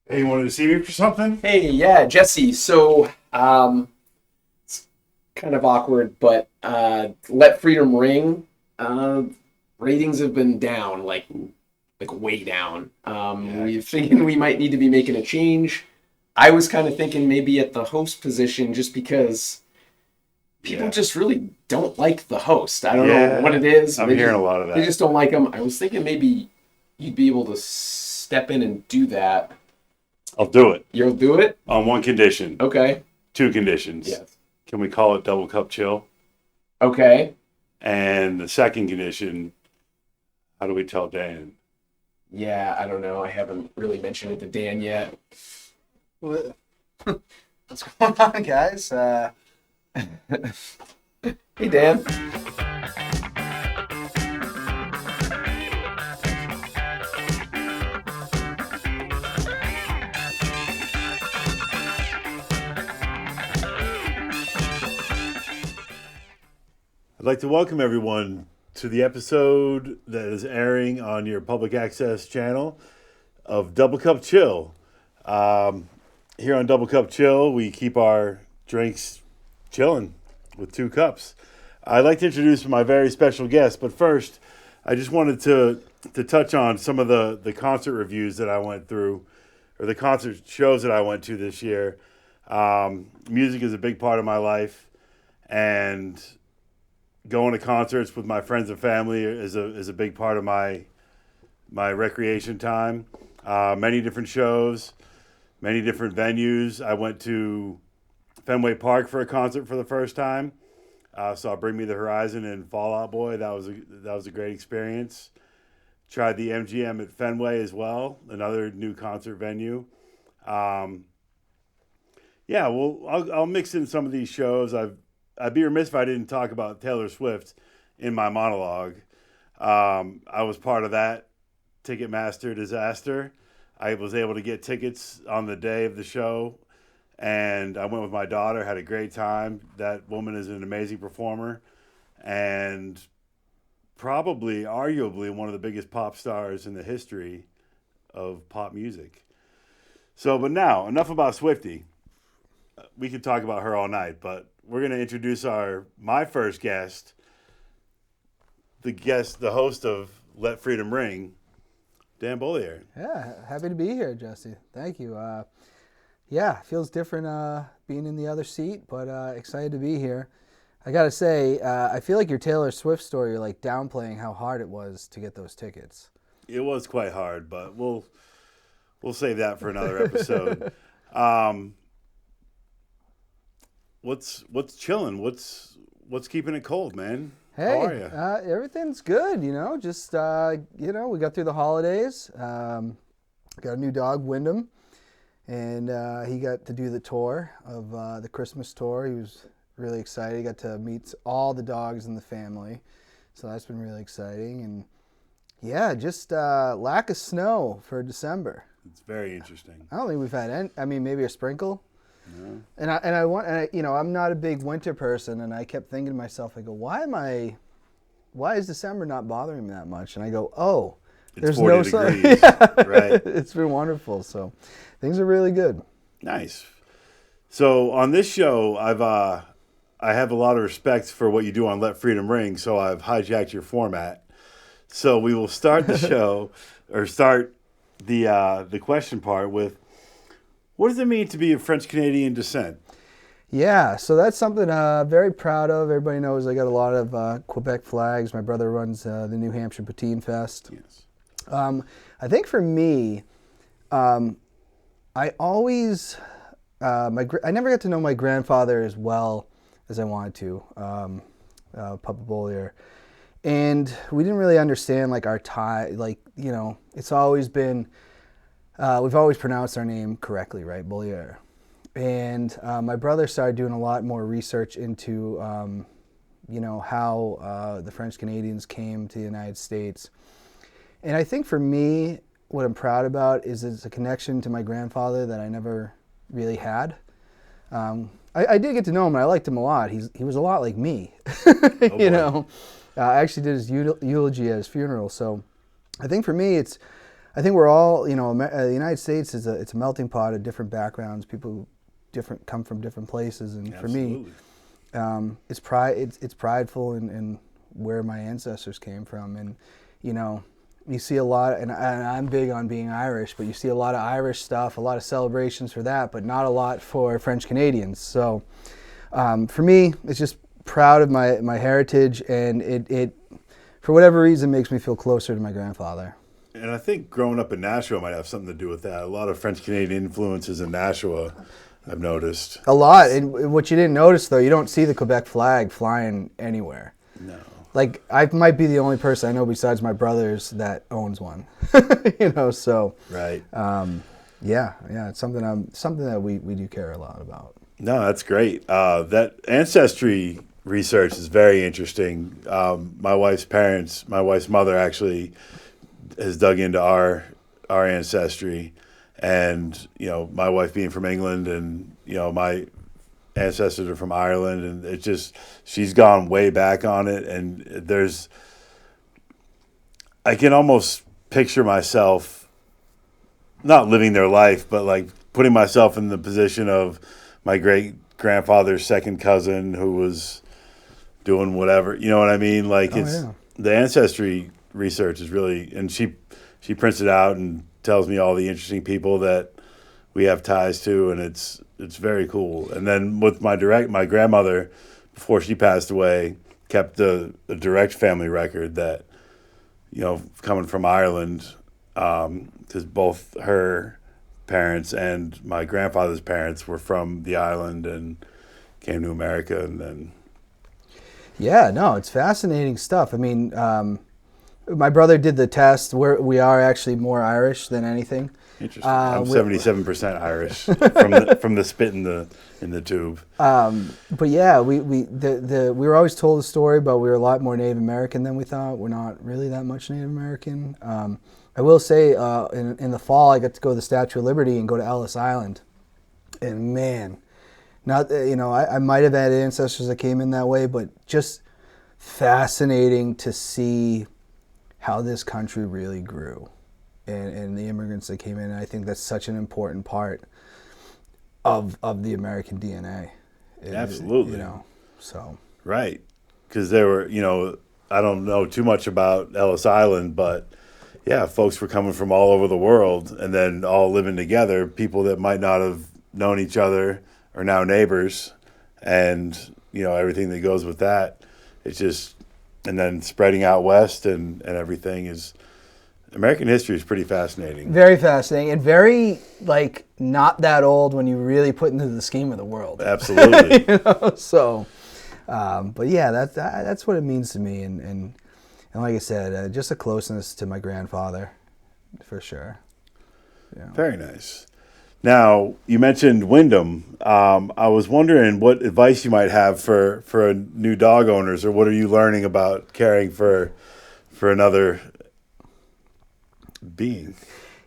Hey, you wanted to see me for something? Hey, yeah, Jesse. It's kind of awkward, but Let Freedom Ring. Uh, Ratings have been down, like way down. Yeah, I We're can see thinking that. we might need to be making a change. I was kind of thinking maybe at the host position, just because people Yeah. just really don't like the host. I don't know what Yeah, it is. I'm hearing a lot of They that. just don't like him. I was thinking maybe you'd be able to step in and do that. I'll do it You'll do it? on one condition, Okay. two conditions. Yes. Can we call it double cup chill? Okay. And the second condition, how do we tell Dan? Yeah, I don't know. I haven't really mentioned it to Dan yet. What- What's going on, guys? Hey, Dan. I'd like to welcome everyone to the episode that is airing on your public access channel of Double Cup Chill. Here on Double Cup Chill, we keep our drinks chilling with two cups. I'd like to introduce my very special guest, but first, I just wanted to touch on some of the concert reviews that I went through, or the concert shows that I went to this year. Music is a big part of my life, and going to concerts with my friends and family is a big part of my recreation time. Many different shows, many different venues. I went to Fenway Park for a concert for the first time. Saw Bring Me the Horizon and Fall Out Boy. That was a great experience. Tried the MGM at Fenway as well, another new concert venue. Yeah, well, I'll mix in some of these shows. I'd be remiss if I didn't talk about Taylor Swift in my monologue. I was part of that Ticketmaster disaster. I was able to get tickets on the day of the show, and I went with my daughter, had a great time. That woman is an amazing performer, and probably, arguably, one of the biggest pop stars in the history of pop music. So, but now, enough about Swiftie. We could talk about her all night, but we're going to introduce my first guest, the host of Let Freedom Ring, Dan Beaulieu. Yeah, happy to be here, Jesse. Thank you. Yeah, feels different being in the other seat, but excited to be here. I gotta say, I feel like your Taylor Swift story, you're like downplaying how hard it was to get those tickets. It was quite hard, but we'll save that for another episode. um, what's chilling? What's keeping it cold, man? Hey, How are you? everything's good, just, we got through the holidays. Got a new dog, Windham, and he got to do the tour of the Christmas tour. He was really excited. He got to meet all the dogs in the family, so that's been really exciting. And yeah, just lack of snow for December. It's very interesting. I don't think we've had any. I mean, maybe a sprinkle. No? I'm not a big winter person, and I kept thinking to myself, I go, why is December not bothering me that much? And I go, oh, It's there's 40 no sun. degrees, right? It's been wonderful. So things are really good. Nice. So on this show, I have a lot of respect for what you do on Let Freedom Ring, so I've hijacked your format. So we will start the show, or start the question part with, what does it mean to be of French Canadian descent? Yeah, so that's something very proud of. Everybody knows I got a lot of Quebec flags. My brother runs the New Hampshire Poutine Fest. Yes. I think for me, I always, I never got to know my grandfather as well as I wanted to, Papa Beaulieu. And we didn't really understand like our tie, it's always been, we've always pronounced our name correctly, right? Beaulieu. And my brother started doing a lot more research into, how the French Canadians came to the United States. And I think for me, what I'm proud about is it's a connection to my grandfather that I never really had. I did get to know him, and I liked him a lot. He was a lot like me, Oh, boy. I actually did his eulogy at his funeral. So I think for me, it's I think we're all, the United States it's a melting pot of different backgrounds. People come from different places, and Absolutely. for me, it's prideful in where my ancestors came from, and you see a lot, and I'm big on being Irish, but you see a lot of Irish stuff, a lot of celebrations for that, but not a lot for French Canadians. So for me, it's just proud of my heritage, and it for whatever reason makes me feel closer to my grandfather. And I think growing up in Nashua might have something to do with that. A lot of French Canadian influences in Nashua, I've noticed. A lot. And what you didn't notice, though, you don't see the Quebec flag flying anywhere. No. Like, I might be the only person I know besides my brothers that owns one. So. Right. Yeah, it's something that we do care a lot about. No, that's great. That ancestry research is very interesting. My wife's mother actually has dug into our ancestry, and my wife being from England, and my ancestors are from Ireland, and it's just she's gone way back on it, and I can almost picture myself not living their life, but like putting myself in the position of my great grandfather's second cousin who was doing whatever, you know what I mean? Like the ancestry research is really, and she prints it out and tells me all the interesting people that we have ties to, and it's very cool. And then with my grandmother, before she passed away, kept a direct family record that, coming from Ireland, because both her parents and my grandfather's parents were from the island and came to America, and then. Yeah, no, it's fascinating stuff. I mean, my brother did the test. We are actually more Irish than anything. Interesting. I'm 77% Irish from the spit in the tube. But yeah, we were always told the story, but we were a lot more Native American than we thought. We're not really that much Native American. I will say, in the fall, I got to go to the Statue of Liberty and go to Ellis Island, and man. Not, I might have had ancestors that came in that way, but just fascinating to see how this country really grew and the immigrants that came in. And I think that's such an important part of the American DNA. Absolutely. So. Right. Because there were, I don't know too much about Ellis Island, but yeah, folks were coming from all over the world and then all living together, people that might not have known each other are now neighbors, and everything that goes with that. It's just, and then spreading out west and everything is. American history is pretty fascinating. Very fascinating, and very not that old when you really put into the scheme of the world. Absolutely. So, but yeah, that's what it means to me, and like I said, just a closeness to my grandfather, for sure. Yeah. Very nice. Now, you mentioned Windham. I was wondering what advice you might have for new dog owners, or what are you learning about caring for another being?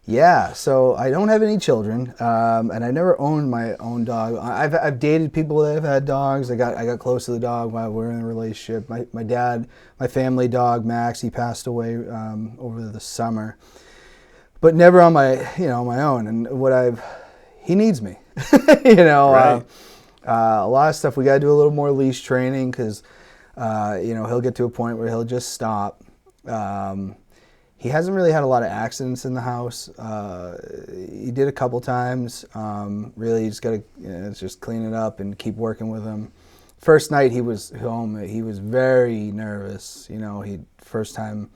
Yeah, so I don't have any children, and I never owned my own dog. I've dated people that have had dogs. I got close to the dog while we were in a relationship. My dad, my family dog Max, he passed away over the summer, but never on my my own. And he needs me, Right. A lot of stuff we got to do a little more leash training because he'll get to a point where he'll just stop. He hasn't really had a lot of accidents in the house. He did a couple times. Really, you just got to just clean it up and keep working with him. First night he was home, he was very nervous. First time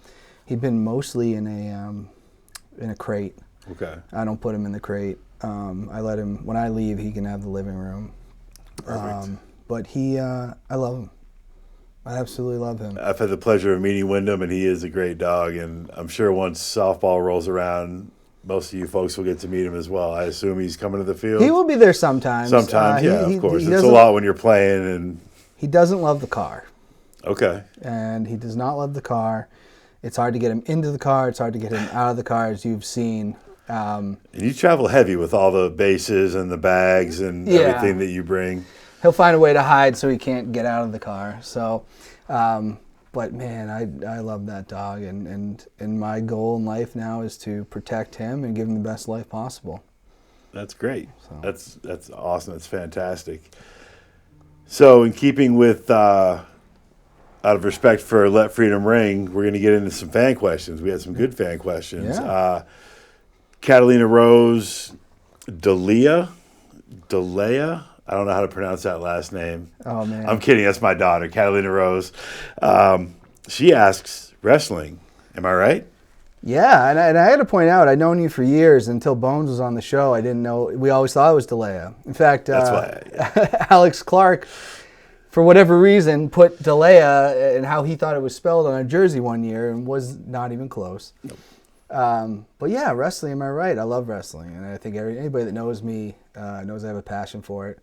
he'd been mostly in a crate. Okay. I don't put him in the crate. I let him, when I leave, he can have the living room. Perfect. But I love him. I absolutely love him. I've had the pleasure of meeting Windham, and he is a great dog. And I'm sure once softball rolls around, most of you folks will get to meet him as well. I assume he's coming to the field. He will be there sometimes. Sometimes, of course. It's a lot when you're playing. And he doesn't love the car. Okay. And he does not love the car. It's hard to get him into the car. It's hard to get him out of the car, as you've seen. And you travel heavy with all the bases and the bags and everything that you bring. He'll find a way to hide so he can't get out of the car. So, But man, I love that dog, and my goal in life now is to protect him and give him the best life possible. That's great. So. That's awesome. That's fantastic. So, in keeping with, out of respect for Let Freedom Ring, we're going to get into some fan questions. We had some good fan questions. Yeah. Catalina Rose, Dellea. I don't know how to pronounce that last name. Oh man, I'm kidding. That's my daughter, Catalina Rose. She asks, wrestling. Am I right? yeah, and I had to point out, I'd known you for years until Bones was on the show. I didn't know. We always thought it was Dellea. In fact, That's why. Alex Clark, for whatever reason, put Dellea and how he thought it was spelled on a jersey one year and was not even close. Nope. But yeah, wrestling, am I right? I love wrestling, and I think anybody that knows me knows I have a passion for it.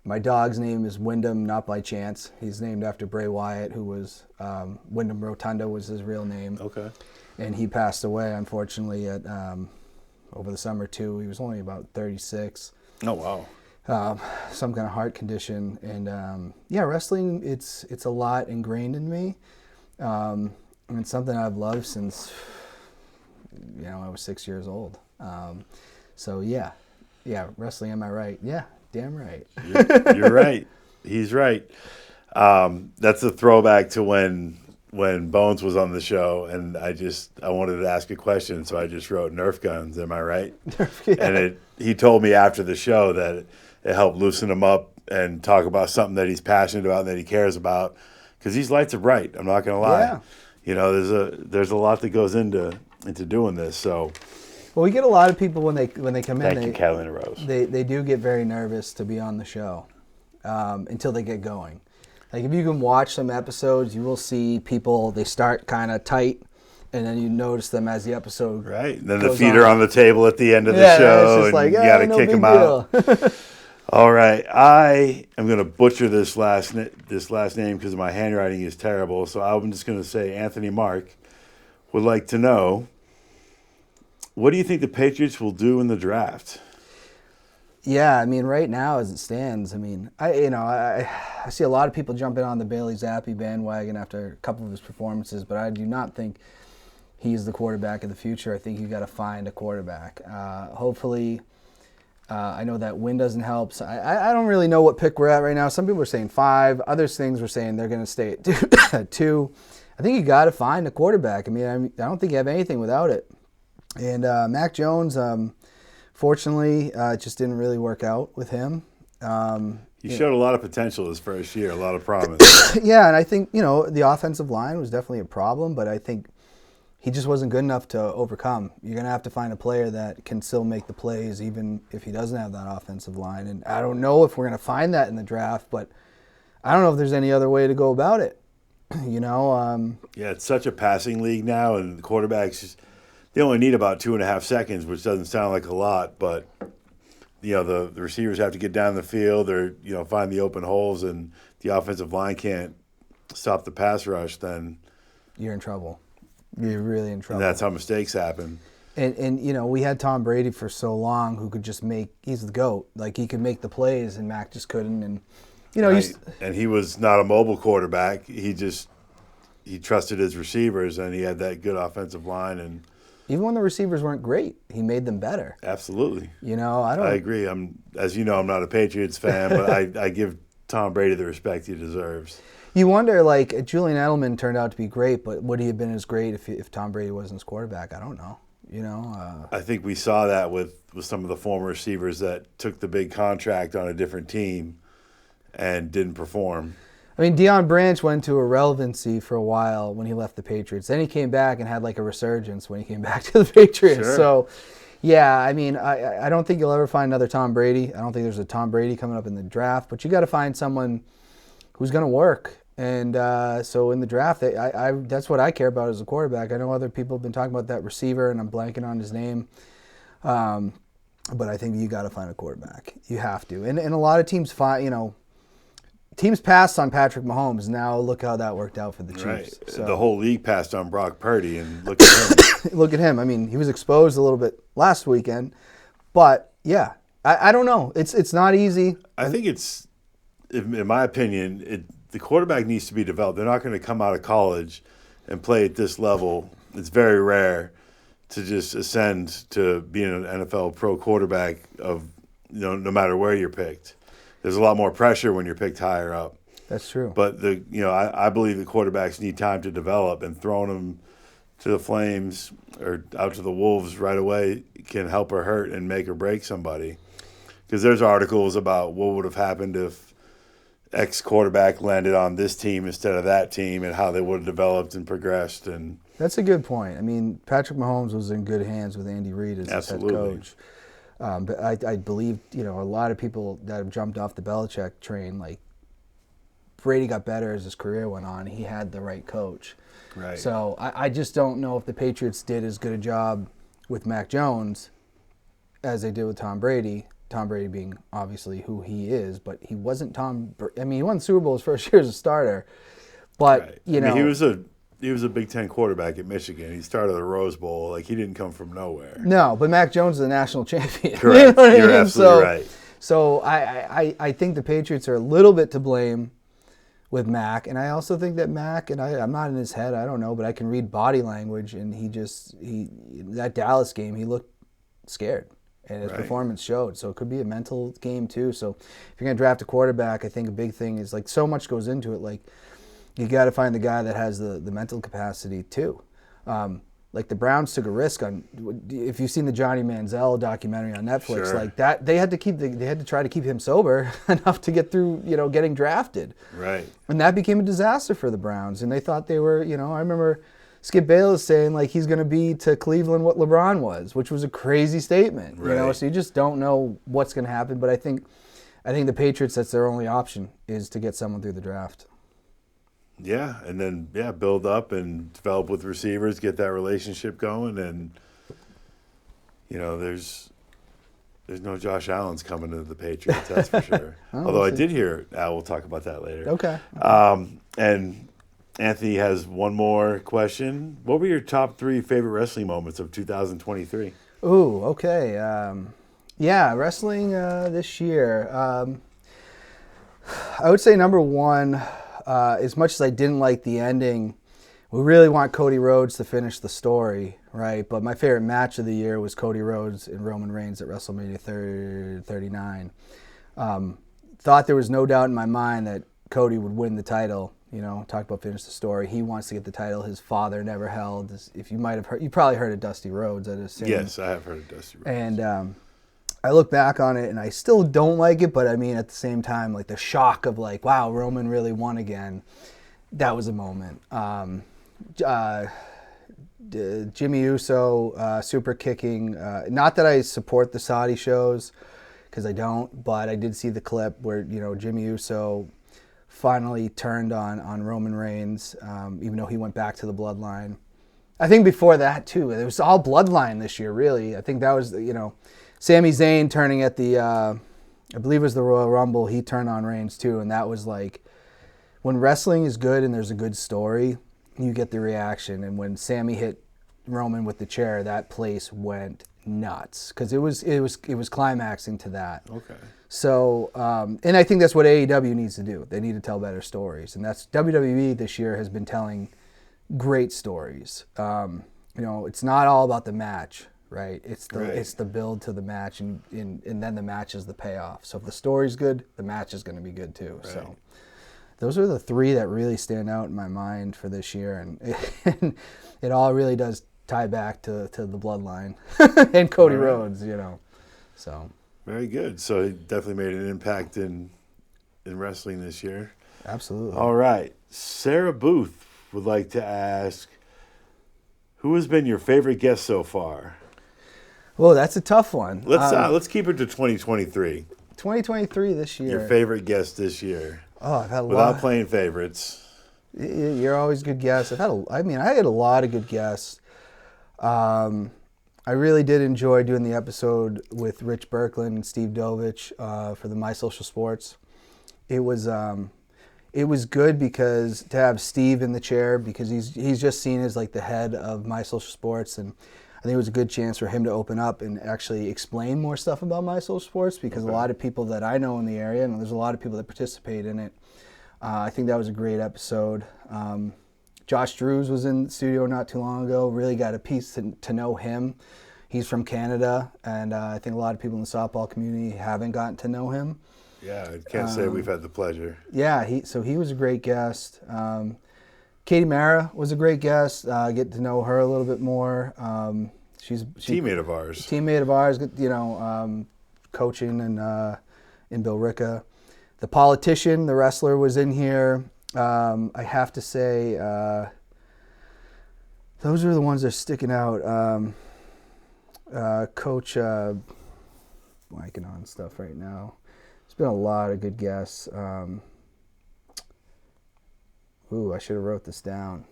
My dog's name is Windham, not by chance. He's named after Bray Wyatt, who was Windham Rotunda was his real name. Okay. And he passed away, unfortunately, at over the summer too. He was only about 36. Oh wow. Some kind of heart condition, and yeah, wrestling. It's a lot ingrained in me. And it's something I've loved since I was 6 years old. So yeah, wrestling. Am I right? Yeah, damn right. You're right. He's right. That's a throwback to when Bones was on the show, and I wanted to ask a question, so I just wrote Nerf guns. Am I right? Yeah. And he told me after the show that it helped loosen him up and talk about something that he's passionate about and that he cares about, because these lights are bright. I'm not going to lie. Yeah. There's a lot that goes into doing this. So. Well, we get a lot of people when they come in. Thank you, Catalina Rose. They do get very nervous to be on the show until they get going. Like if you can watch some episodes, you will see people, they start kind of tight, and then you notice them as the episode right. And then the goes feet are on the table at the end of the yeah, show, it's just and like, you got to no kick big them out. deal. All right, I am going to butcher this last name because my handwriting is terrible. So I'm just going to say Anthony Mark would like to know, what do you think the Patriots will do in the draft? Yeah, I mean, right now as it stands, I mean, I see a lot of people jumping on the Bailey Zappi bandwagon after a couple of his performances, but I do not think he's the quarterback of the future. I think you got to find a quarterback. Hopefully, I know that win doesn't help. So I don't really know what pick we're at right now. Some people are saying 5. Others things were saying they're going to stay at 2. I think you got to find a quarterback. I mean, I don't think you have anything without it. And Mac Jones. Fortunately, it just didn't really work out with him. He showed a lot of potential his first year, a lot of promise. Yeah, and I think, the offensive line was definitely a problem, but I think he just wasn't good enough to overcome. You're going to have to find a player that can still make the plays even if he doesn't have that offensive line. And I don't know if we're going to find that in the draft, but I don't know if there's any other way to go about it. Yeah, it's such a passing league now, and the quarterbacks they only need about 2.5 seconds, which doesn't sound like a lot, but the receivers have to get down the field or find the open holes, and the offensive line can't stop the pass rush. Then you're in trouble. You're really in trouble. And that's how mistakes happen. And we had Tom Brady for so long, who could just he's the GOAT. Like he could make the plays, and Mac just couldn't. And right. And he was not a mobile quarterback. He trusted his receivers, and he had that good offensive line. And even when the receivers weren't great, he made them better. Absolutely. I agree. As you know, I'm not a Patriots fan, but I give Tom Brady the respect he deserves. You wonder, like, Julian Edelman turned out to be great, but would he have been as great if Tom Brady wasn't his quarterback? I don't know. I think we saw that with some of the former receivers that took the big contract on a different team and didn't perform. I mean, Deion Branch went to irrelevancy for a while when he left the Patriots. Then he came back and had like a resurgence when he came back to the Patriots. Sure. So, yeah, I mean, I don't think you'll ever find another Tom Brady. I don't think there's a Tom Brady coming up in the draft, but you got to find someone who's going to work. And so in the draft, that's what I care about as a quarterback. I know other people have been talking about that receiver, and I'm blanking on his name. But I think you got to find a quarterback. You have to. And a lot of teams teams passed on Patrick Mahomes. Now look how that worked out for the Chiefs. Right. So, the whole league passed on Brock Purdy, and look at him. Look at him. I mean, he was exposed a little bit last weekend. But, yeah, I don't know. It's not easy. I think it's, in my opinion, the quarterback needs to be developed. They're not going to come out of college and play at this level. It's very rare to just ascend to being an NFL pro quarterback no matter where you're picked. There's a lot more pressure when you're picked higher up. That's true. But I believe the quarterbacks need time to develop, and throwing them to the Flames or out to the Wolves right away can help or hurt and make or break somebody. Because there's articles about what would have happened if X quarterback landed on this team instead of that team, and how they would have developed and progressed. And that's a good point. I mean, Patrick Mahomes was in good hands with Andy Reid as his head coach. But I believe, a lot of people that have jumped off the Belichick train, like Brady got better as his career went on. He had the right coach. Right. So I just don't know if the Patriots did as good a job with Mac Jones as they did with Tom Brady. Tom Brady being obviously who he is, but he wasn't he won the Super Bowl his first year as a starter. But, right. He was a Big Ten quarterback at Michigan. He started the Rose Bowl. Like, he didn't come from nowhere. No, but Mac Jones is a national champion. Correct. You're absolutely right. So I think the Patriots are a little bit to blame with Mac, and I also think that Mac, and I'm not in his head, I don't know, but I can read body language, and that Dallas game, he looked scared, and his performance showed. So it could be a mental game too. So if you're going to draft a quarterback, I think a big thing is, like, so much goes into it. Like, you got to find the guy that has the mental capacity too. Like, the Browns took a risk on. If you've seen the Johnny Manziel documentary on Netflix, sure. like that, they had to try to keep him sober enough to get through, getting drafted. Right. And that became a disaster for the Browns. And they thought they were, I remember Skip Bayless saying, like, he's going to be to Cleveland what LeBron was, which was a crazy statement. Right. So you just don't know what's going to happen. But I think the Patriots, that's their only option, is to get someone through the draft. Yeah, and then build up and develop with receivers, get that relationship going, and there's no Josh Allen's coming to the Patriots, that's for sure. Although I did hear, we'll talk about that later. Okay. And Anthony has one more question. What were your top 3 favorite wrestling moments of 2023? Ooh, okay. Wrestling this year. I would say number 1. As much as I didn't like the ending, we really want Cody Rhodes to finish the story, right? But my favorite match of the year was Cody Rhodes and Roman Reigns at WrestleMania 39. Thought there was no doubt in my mind that Cody would win the title. Talk about finish the story. He wants to get the title his father never held. If you might have heard, you probably heard of Dusty Rhodes, I'd assume. Yes, I have heard of Dusty Rhodes. And I look back on it, and I still don't like it, but I mean, at the same time, like, the shock of, like, wow, Roman really won again, that was a moment. Jimmy Uso super kicking. Not that I support the Saudi shows, because I don't, but I did see the clip where, Jimmy Uso finally turned on Roman Reigns, even though he went back to the bloodline. I think before that, too, it was all bloodline this year, really. I think that was, Sami Zayn turning at the, I believe it was the Royal Rumble, he turned on Reigns too, and that was like, when wrestling is good and there's a good story, you get the reaction. And when Sami hit Roman with the chair, that place went nuts, because it was climaxing to that. Okay. So, and I think that's what AEW needs to do. They need to tell better stories, and that's WWE this year has been telling great stories. It's not all about the match. Right, it's the build to the match, and then the match is the payoff. So if the story's good, the match is going to be good too. Right. So those are the 3 that really stand out in my mind for this year, and it all really does tie back to the bloodline and Cody Rhodes. So very good. So he definitely made an impact in wrestling this year. Absolutely. All right, Sarah Booth would like to ask, who has been your favorite guest so far? Well, that's a tough one. Let's keep it to 2023. 2023 this year. Your favorite guest this year. Oh, I've had a lot. Without playing favorites. You're always good guests. I had a lot of good guests. I really did enjoy doing the episode with Rich Birkland and Steve Dovich for the My Social Sports. It was good because to have Steve in the chair, because he's just seen as like the head of My Social Sports, and I think it was a good chance for him to open up and actually explain more stuff about My Social Sports, because a lot of people that I know in the area, and there's a lot of people that participate in it, I think that was a great episode. Josh Drews was in the studio not too long ago. Really got a piece to know him. He's from Canada, and I think a lot of people in the softball community haven't gotten to know him. Yeah, I can't say we've had the pleasure. Yeah, he was a great guest. Katie Mara was a great guest. Get to know her a little bit more. She's Teammate of ours. Teammate of ours, you know, coaching in Billerica. The politician, the wrestler, was in here. I have to say, those are the ones that are sticking out. Coach, blanking on stuff right now. There's been a lot of good guests. I should have wrote this down.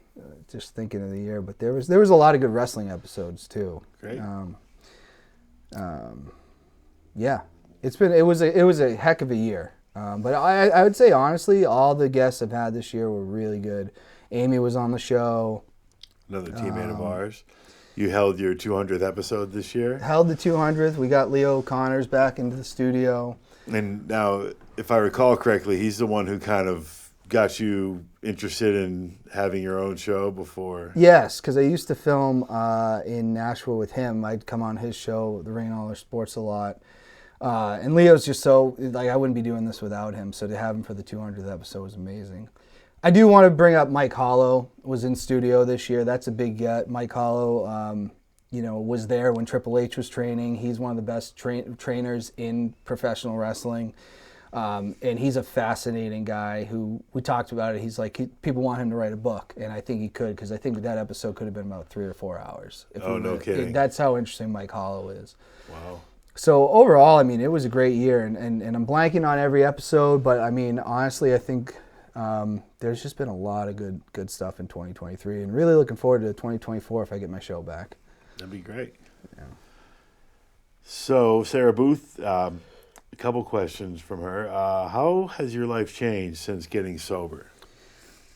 Just thinking of the year, but there was a lot of good wrestling episodes too. Great. Yeah, it was a heck of a year. But I would say honestly, all the guests I've had this year were really good. Amy was on the show. Another teammate of ours. You held your 200th episode this year. Held the 200th. We got Leo Connors back into the studio. And now, if I recall correctly, he's the one who kind of got you interested in having your own show before. Yes, because I used to film in Nashville with him. I'd come on his show, The Ring and All Their Sports, a lot. And Leo's just so, like, I wouldn't be doing this without him. So to have him for the 200th episode was amazing. I do want to bring up Mike Hollow was in studio this year. That's a big get. Mike Hollow, was there when Triple H was training. He's one of the best trainers in professional wrestling. And he's a fascinating guy who, we talked about it, he's like, people want him to write a book. And I think he could, because I think that episode could have been about 3 or 4 hours. No kidding. That's how interesting Mike Hollow is. Wow. So overall, I mean, it was a great year, and I'm blanking on every episode, but I mean, honestly, I think there's just been a lot of good stuff in 2023, and really looking forward to 2024 if I get my show back. That'd be great. Yeah. So, Sarah Booth, a couple questions from her. How has your life changed since getting sober?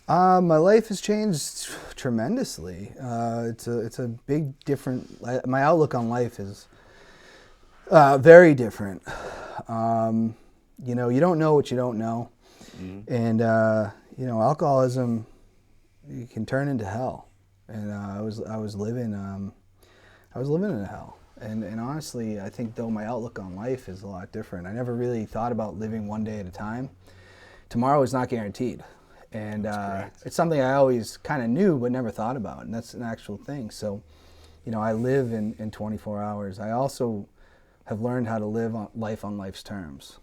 My life has changed tremendously. It's a big different. My outlook on life is very different. You don't know what you don't know. Mm-hmm. And, alcoholism, you can turn into hell. And I was living in a hell. And honestly, I think though my outlook on life is a lot different. I never really thought about living one day at a time. Tomorrow is not guaranteed. And it's something I always kind of knew but never thought about. And that's an actual thing. So, I live in 24 hours. I also have learned how to live life on life's terms.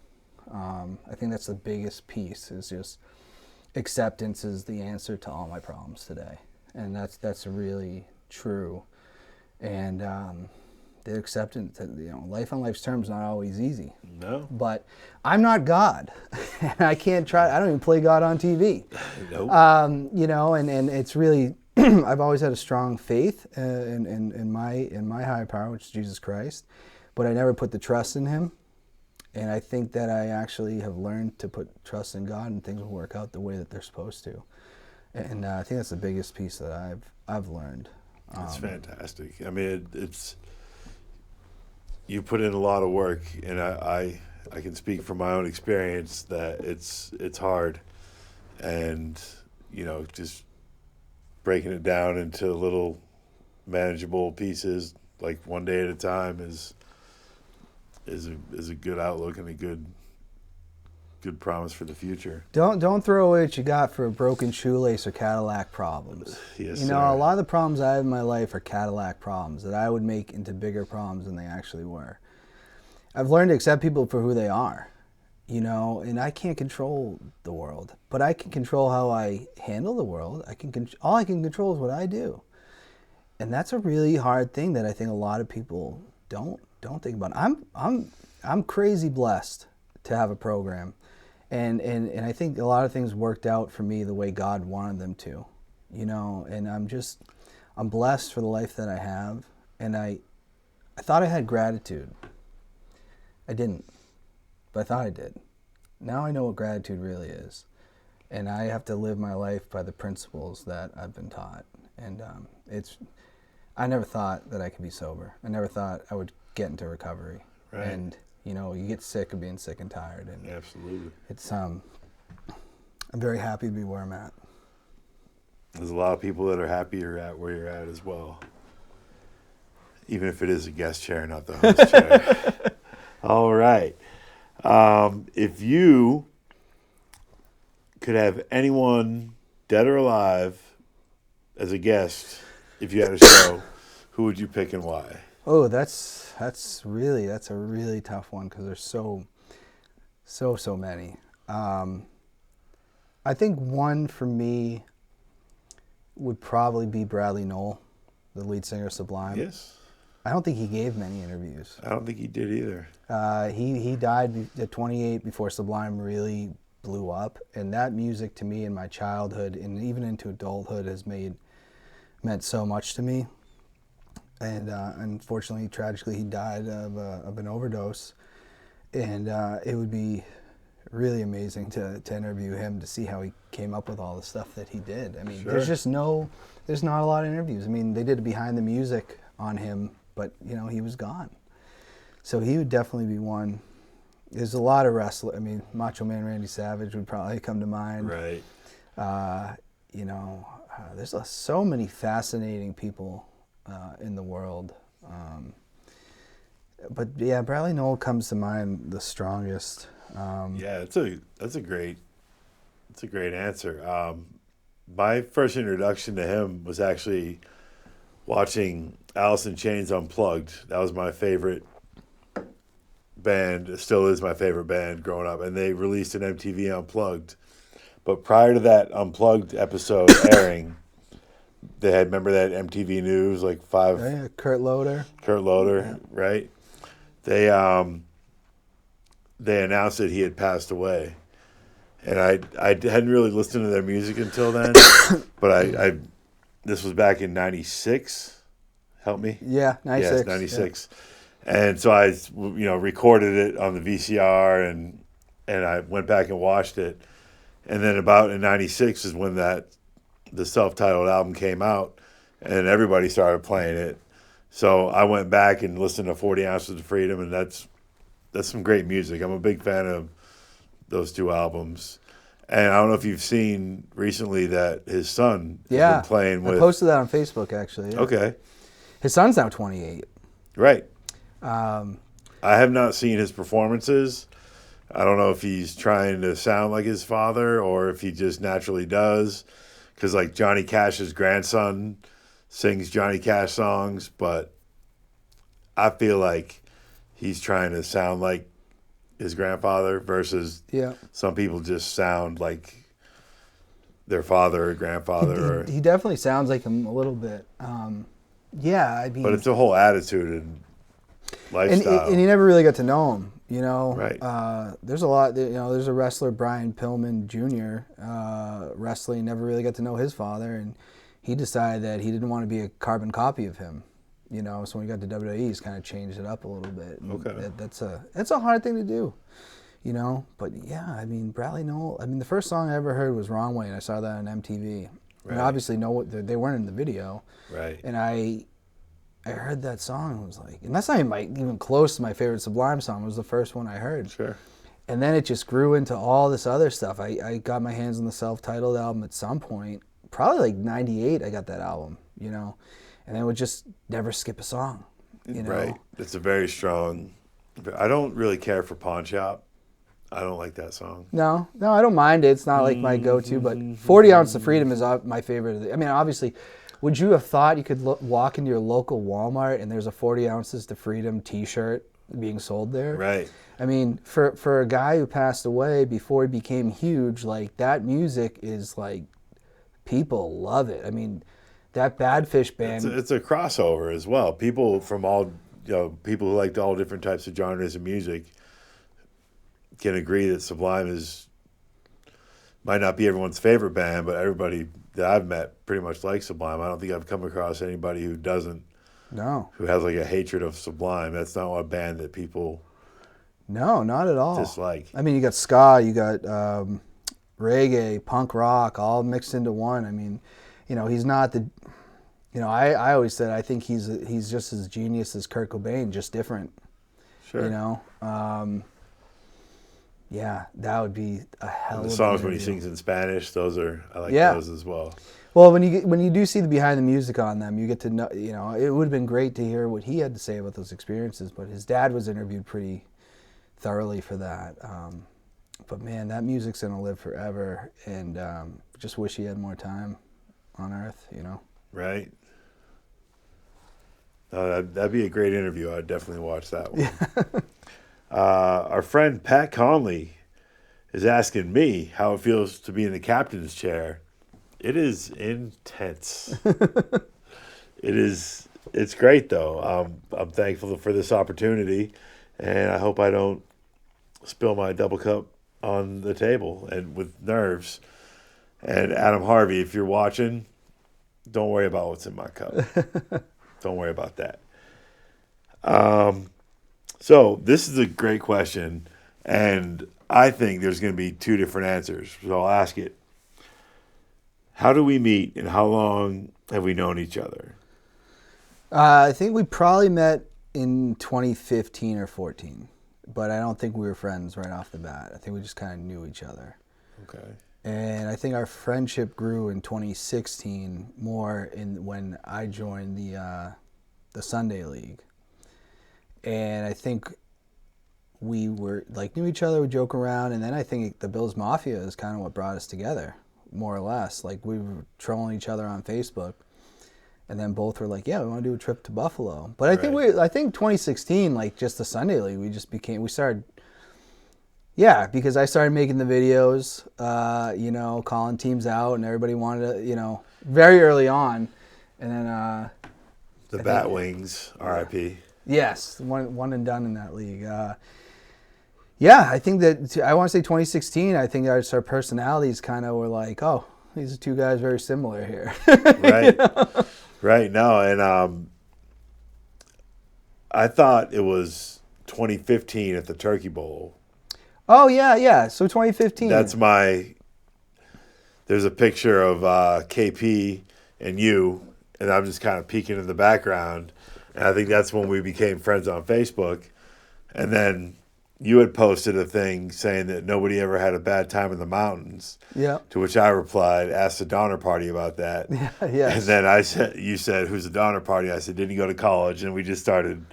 I think that's the biggest piece, is just acceptance is the answer to all my problems today. And that's really true. And the acceptance that, life on life's terms is not always easy. No. But I'm not God. I can't try. I don't even play God on TV. Nope. And it's really, I've always had a strong faith in my higher power, which is Jesus Christ. But I never put the trust in him. And I think that I actually have learned to put trust in God, and things will work out the way that they're supposed to. And I think that's the biggest piece that I've learned. It's fantastic. I mean, it's you put in a lot of work, and I can speak from my own experience that it's hard, and just breaking it down into little manageable pieces, like one day at a time, is a good outlook and a good promise for the future. Don't throw away what you got for a broken shoelace or Cadillac problems. Yes, sir. A lot of the problems I have in my life are Cadillac problems that I would make into bigger problems than they actually were. I've learned to accept people for who they are, and I can't control the world, but I can control how I handle the world. All I can control is what I do. And that's a really hard thing that I think a lot of people don't think about. I'm crazy blessed to have a program. And I think a lot of things worked out for me the way God wanted them to, and I'm blessed for the life that I have. And I thought I had gratitude. I didn't, but I thought I did. Now I know what gratitude really is. And I have to live my life by the principles that I've been taught. And I never thought that I could be sober. I never thought I would get into recovery. Right. And you get sick of being sick and tired, and absolutely, it's I'm very happy to be where I'm at. There's a lot of people that are happy you're at where you're at as well. Even if it is a guest chair, not the host chair. All right. If you could have anyone, dead or alive, as a guest, if you had a show, who would you pick and why? Oh, that's a really tough one because there's so many. I think one for me would probably be Bradley Noel, the lead singer of Sublime. Yes. I don't think he gave many interviews. I don't think he did either. He died at 28 before Sublime really blew up, and that music to me in my childhood and even into adulthood has meant so much to me. And unfortunately, tragically, he died of an overdose. And it would be really amazing to interview him to see how he came up with all the stuff that he did. I mean, Sure. there's not a lot of interviews. I mean, they did behind the music on him, but he was gone. So he would definitely be one. There's a lot of wrestlers. I mean, Macho Man Randy Savage would probably come to mind. Right. There's so many fascinating people in the world. But yeah, Bradley Noel comes to mind the strongest. Yeah, that's a great answer. My first introduction to him was actually watching Alice in Chains Unplugged. That was my favorite band. It still is my favorite band growing up, and they released an MTV Unplugged. But prior to that Unplugged episode airing, they had, remember that MTV News, like five. Oh, yeah, Kurt Loder, yeah. Right? They announced that he had passed away, and I hadn't really listened to their music until then, but I this was back in '96. Help me. Yeah, 96. Yes, 96. Yeah. And so I recorded it on the VCR and I went back and watched it, and then about in '96 is when the self-titled album came out, and everybody started playing it. So I went back and listened to 40 Ounces of Freedom, and that's some great music. I'm a big fan of those two albums. And I don't know if you've seen recently that his son has been playing with... I posted that on Facebook, actually. Yeah. Okay. His son's now 28. Right. I have not seen his performances. I don't know if he's trying to sound like his father or if he just naturally does. Because like Johnny Cash's grandson sings Johnny Cash songs, but I feel like he's trying to sound like his grandfather versus some people just sound like their father or grandfather. He definitely sounds like him a little bit. I mean, but it's a whole attitude and lifestyle. And you never really got to know him, Right. There's a lot, there's a wrestler, Brian Pillman Jr., wrestling, never really got to know his father, and he decided that he didn't want to be a carbon copy of him. So when he got to WWE, he's kind of changed it up a little bit. Okay. That's a hard thing to do, But yeah, I mean, Bradley Noel. I mean, the first song I ever heard was Wrong Way, and I saw that on MTV. Right. And obviously, they weren't in the video. Right. And I heard that song and was like, and that's not even close to my favorite Sublime song. It was the first one I heard. Sure. And then it just grew into all this other stuff. I got my hands on the self-titled album at some point, probably like '98. I got that album, and then would just never skip a song, Right. It's a very strong. I don't really care for Pawn Shop. I don't like that song. No, I don't mind it. It's not like my go-to, but 40 Ounces of Freedom is my favorite. I mean, obviously, would you have thought you could walk into your local Walmart and there's a 40 Ounces to Freedom t-shirt being sold there? Right. I mean, for a guy who passed away before he became huge, like that music is like, people love it. I mean, that Badfish band. It's a crossover as well. People from all, people who like all different types of genres of music can agree that Sublime might not be everyone's favorite band, but everybody that I've met pretty much likes Sublime. I don't think I've come across anybody who doesn't. No. Who has like a hatred of Sublime. That's not a band that people. No, not at all. Dislike. I mean, you got ska, you got reggae, punk rock, all mixed into one. I mean, he's not the. I always said I think he's just as genius as Kurt Cobain, just different. Sure. Yeah, that would be a hell And of the an songs when he interview. sings in Spanish, I like Yeah. those as well. Well, when you do see the behind the music on them, you get to know. You know, it would have been great to hear what he had to say about those experiences. But his dad was interviewed pretty thoroughly for that. But man, that music's gonna live forever, and just wish he had more time on Earth. You know. Right? That'd be a great interview. I'd definitely watch that one. Our friend Pat Conley is asking me how it feels to be in the captain's chair. It is intense. It's great though. I'm thankful for this opportunity, and I hope I don't spill my double cup on the table and with nerves. And Adam Harvey, if you're watching, don't worry about what's in my cup. Don't worry about that. So this is a great question, and I think there's going to be two different answers. So I'll ask it. How do we meet, and how long have we known each other? I think we probably met in 2015 or 14, but I don't think we were friends right off the bat. I think we just kind of knew each other. Okay. And I think our friendship grew in 2016 more when I joined the Sunday League. And I think we were knew each other, we joke around, and then I think the Bills Mafia is kind of what brought us together, more or less. Like we were trolling each other on Facebook, and then both were like, "Yeah, we want to do a trip to Buffalo." But I think 2016, like just the Sunday League, we started. Yeah, because I started making the videos, calling teams out, and everybody wanted to, very early on, and then The Batwings, R.I.P. Yes, one and done in that league. Yeah, I think that I want to say 2016. I think our personalities kind of were like, oh, these are two guys very similar here. Right, right. No, and I thought it was 2015 at the Turkey Bowl. Oh yeah. So 2015. There's a picture of KP and you, and I'm just kind of peeking in the background. And I think that's when we became friends on Facebook. And then you had posted a thing saying that nobody ever had a bad time in the mountains. Yeah. To which I replied, asked the Donner Party about that. Yeah, yes. And then you said, who's the Donner Party? I said, didn't you go to college? And we just started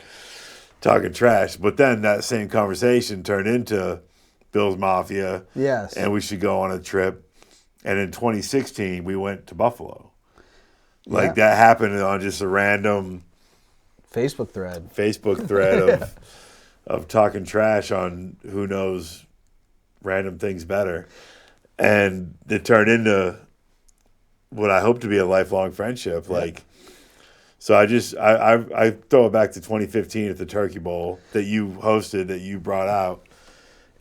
talking trash. But then that same conversation turned into Bills Mafia. Yes. And we should go on a trip. And in 2016, we went to Buffalo. Like that happened on just a random Facebook thread of talking trash on who knows random things better. And it turned into what I hope to be a lifelong friendship. So I throw it back to 2015 at the Turkey Bowl that you hosted, that you brought out.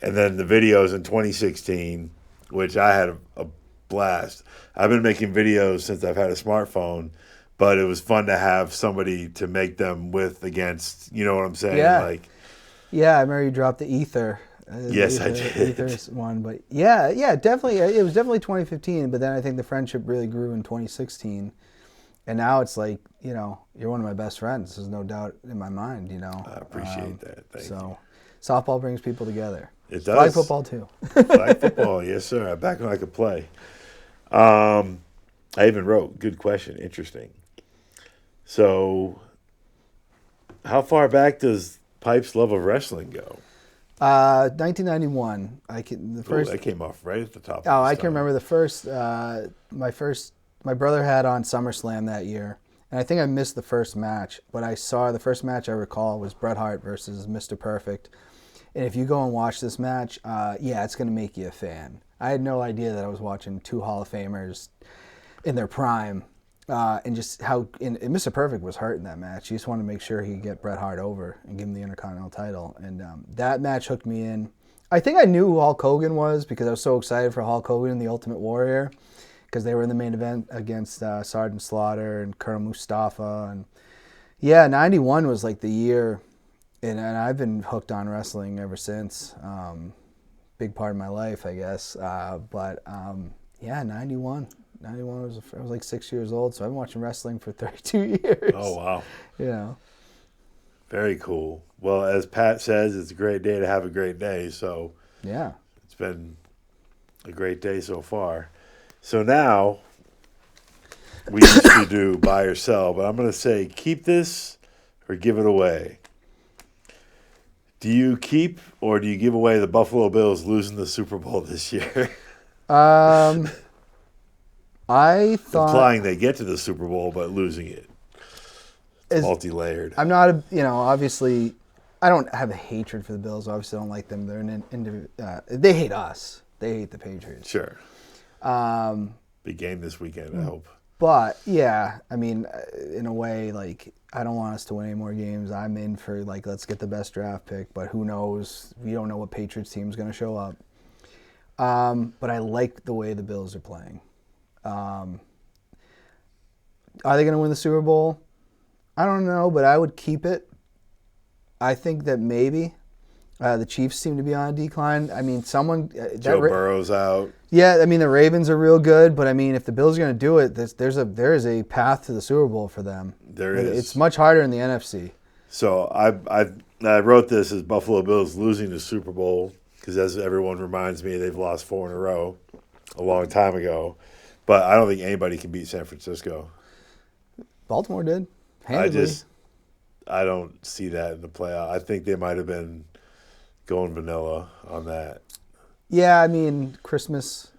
And then the videos in 2016, which I had a blast. I've been making videos since I've had a smartphone, but it was fun to have somebody to make them with against, you know what I'm saying? Yeah. Yeah, I remember you dropped the Ether. Yes, I did. Ether's one, but yeah, definitely. It was definitely 2015, but then I think the friendship really grew in 2016. And now it's like, you're one of my best friends. There's no doubt in my mind, I appreciate that. Thank you. Softball brings people together. It does. Flag football too. Flag football, yes, sir. Back when I could play. I even wrote, good question, interesting. So, how far back does Pipe's love of wrestling go? 1991. That came off right at the top. Oh, I can remember the first. My brother had on SummerSlam that year, and I think I missed the first match. But I saw the first match I recall was Bret Hart versus Mr. Perfect. And if you go and watch this match, it's going to make you a fan. I had no idea that I was watching two Hall of Famers in their prime, and just how and Mr. Perfect was hurt in that match. He just wanted to make sure he could get Bret Hart over and give him the Intercontinental title. And that match hooked me in. I think I knew who Hulk Hogan was because I was so excited for Hulk Hogan and the Ultimate Warrior because they were in the main event against Sergeant Slaughter and Colonel Mustafa. And 91 was like the year. And I've been hooked on wrestling ever since. Big part of my life, I guess. 91. 91 was I was like 6 years old, so I've been watching wrestling for 32 years. Oh, wow. Very cool. Well, as Pat says, it's a great day to have a great day. So, yeah. It's been a great day so far. So now we usually do buy or sell, but I'm going to say keep this or give it away. Do you keep or do you give away the Buffalo Bills losing the Super Bowl this year? I thought Implying they get to the Super Bowl but losing it. It's multi-layered. I'm not obviously I don't have a hatred for the Bills. Obviously, I don't like them. They hate us. They hate the Patriots. Sure. Big game this weekend, I hope. But yeah, I mean, in a way, like I don't want us to win any more games. I'm in for like let's get the best draft pick, but who knows? We don't know what Patriots team is going to show up. But I like the way the Bills are playing. Are they going to win the Super Bowl? I don't know, but I would keep it. I think that maybe the Chiefs seem to be on a decline. I mean, Joe Burrow's out. Yeah, I mean the Ravens are real good, but I mean if the Bills are going to do it, there is a path to the Super Bowl for them. There is. It's much harder in the NFC. So I wrote this as Buffalo Bills losing the Super Bowl because as everyone reminds me, they've lost 4 in a row a long time ago. But I don't think anybody can beat San Francisco. Baltimore did. Handedly. I don't see that in the playoff. I think they might have been going vanilla on that. Yeah, I mean, Christmas,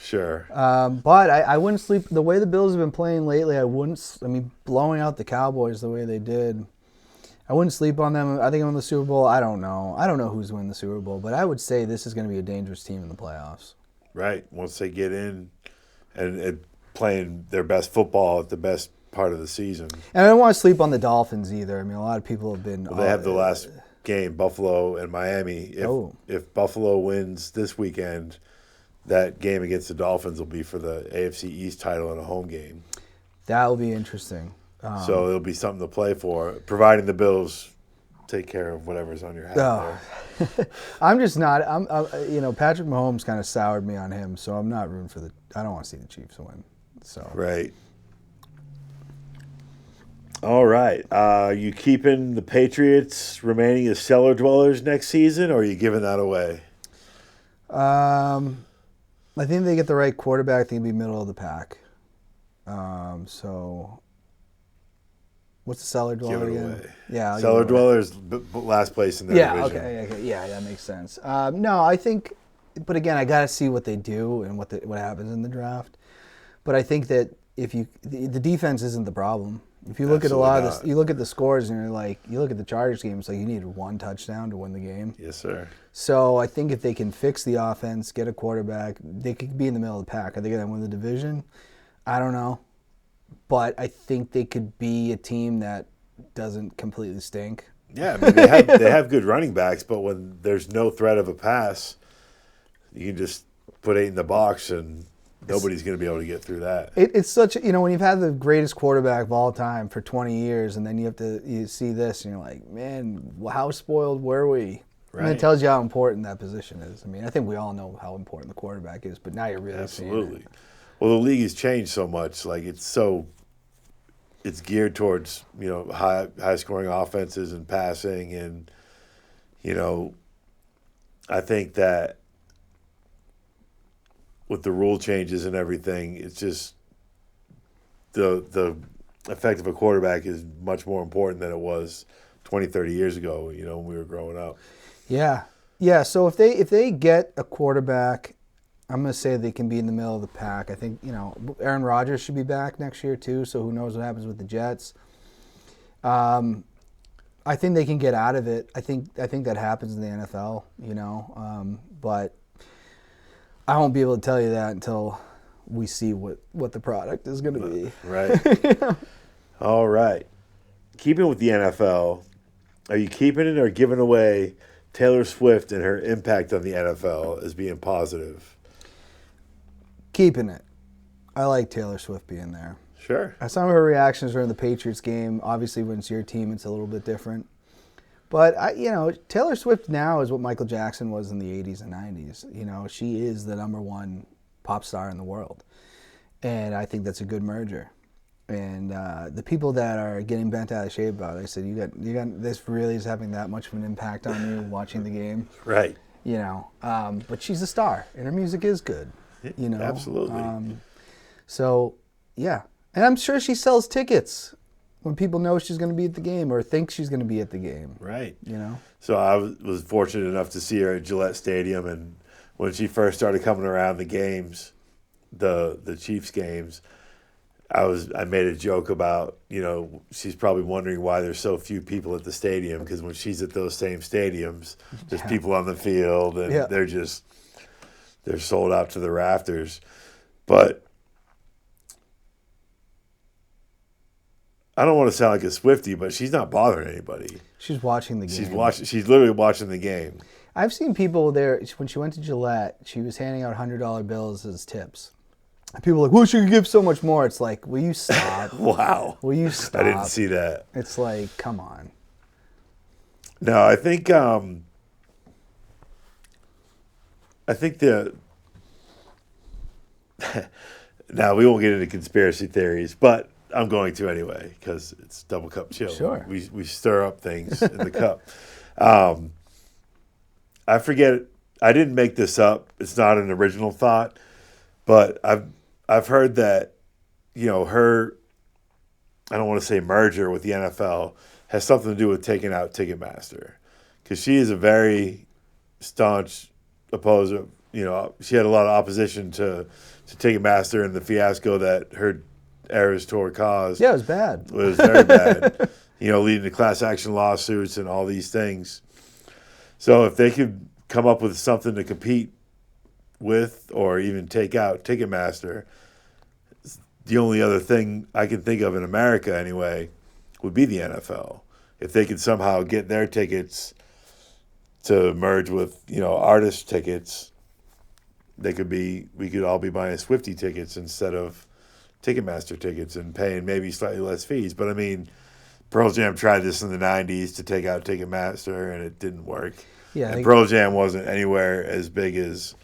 Sure. But I wouldn't sleep. The way the Bills have been playing lately, blowing out the Cowboys the way they did, I wouldn't sleep on them. I think on the Super Bowl, I don't know. I don't know who's winning the Super Bowl, but I would say this is going to be a dangerous team in the playoffs. Right. Once they get in and playing their best football at the best part of the season. And I don't want to sleep on the Dolphins either. I mean, a lot of people have been... Well, they have the last game, Buffalo and Miami. If Buffalo wins this weekend, that game against the Dolphins will be for the AFC East title in a home game. That will be interesting. So it'll be something to play for, providing the Bills take care of whatever's on your hat there. I'm just not... Patrick Mahomes kind of soured me on him, so I'm not rooting for I don't want to see the Chiefs win. So Right. All right. You keeping the Patriots remaining as cellar dwellers next season, or are you giving that away? I think they get the right quarterback. They can be middle of the pack. So, what's the cellar dweller Give it again? away. Yeah, Cellar dwellers, last place in their division. Okay. Yeah, that makes sense. No, I think, but again, I got to see what they do and what happens in the draft. But I think that the defense isn't the problem. If you look at a lot of this, you look at the scores and you look at the Chargers game, it's like you needed 1 touchdown to win the game. Yes, sir. So I think if they can fix the offense, get a quarterback, they could be in the middle of the pack. Are they going to win the division? I don't know. But I think they could be a team that doesn't completely stink. Yeah, I mean, they have good running backs, but when there's no threat of a pass, you can just put 8 in the box and nobody's going to be able to get through that. It's such, when you've had the greatest quarterback of all time for 20 years and then you see this and you're like, man, how spoiled were we? Right. And it tells you how important that position is. I mean, I think we all know how important the quarterback is, but now you're really seeing it. Well, the league has changed so much. Like it's geared towards, high scoring offenses and passing and, I think that with the rule changes and everything, it's just the effect of a quarterback is much more important than it was 20, 30 years ago, when we were growing up. Yeah. Yeah, so if they get a quarterback, I'm going to say they can be in the middle of the pack. I think, Aaron Rodgers should be back next year too, so who knows what happens with the Jets. I think they can get out of it. I think that happens in the NFL, but I won't be able to tell you that until we see what the product is going to be. Right. All right. Keeping with the NFL, are you keeping it or giving away Taylor Swift and her impact on the NFL as being positive? Keeping it. I like Taylor Swift being there. Sure. Some of her reactions during the Patriots game, obviously when it's your team, it's a little bit different. But, Taylor Swift now is what Michael Jackson was in the 80s and 90s. She is the #1 pop star in the world. And I think that's a good merger. And the people that are getting bent out of shape about it, I said, you got this really is having that much of an impact on you watching the game. Right. you know. But she's a star, and her music is good, you know. Absolutely. So, yeah. And I'm sure she sells tickets when people know she's going to be at the game or think she's going to be at the game. Right. You know? So I was fortunate enough to see her at Gillette Stadium, and when she first started coming around the games, the Chiefs games, I made a joke about, you know, she's probably wondering why there's so few people at the stadium, because when she's at those same stadiums, there's people on the field, and they're sold out to the rafters. But I don't want to sound like a Swiftie, but she's not bothering anybody. She's watching the game. She's literally watching the game. I've seen people there, when she went to Gillette, she was handing out $100 bills as tips. And people are like, well, she could give so much more. It's like, will you stop? Wow. Will you stop? I didn't see that. It's like, come on. No, I think the now we won't get into conspiracy theories, but I'm going to anyway because it's Double Cup Chill. Sure. We stir up things in the cup. I forget. I didn't make this up. It's not an original thought, but I've heard that, you know, her, I don't want to say merger with the NFL has something to do with taking out Ticketmaster, because she is a very staunch opposer. You know, she had a lot of opposition to Ticketmaster and the fiasco that her Eras Tour caused. Yeah, it was bad. It was very bad. You know, leading to class action lawsuits and all these things. So if they could come up with something to compete with or even take out Ticketmaster, the only other thing I can think of in America anyway would be the NFL. If they could somehow get their tickets to merge with, you know, artist tickets, we could all be buying Swiftie tickets instead of Ticketmaster tickets and paying maybe slightly less fees. But I mean, Pearl Jam tried this in the 90s to take out Ticketmaster, and it didn't work. Yeah, and Pearl Jam wasn't anywhere as big as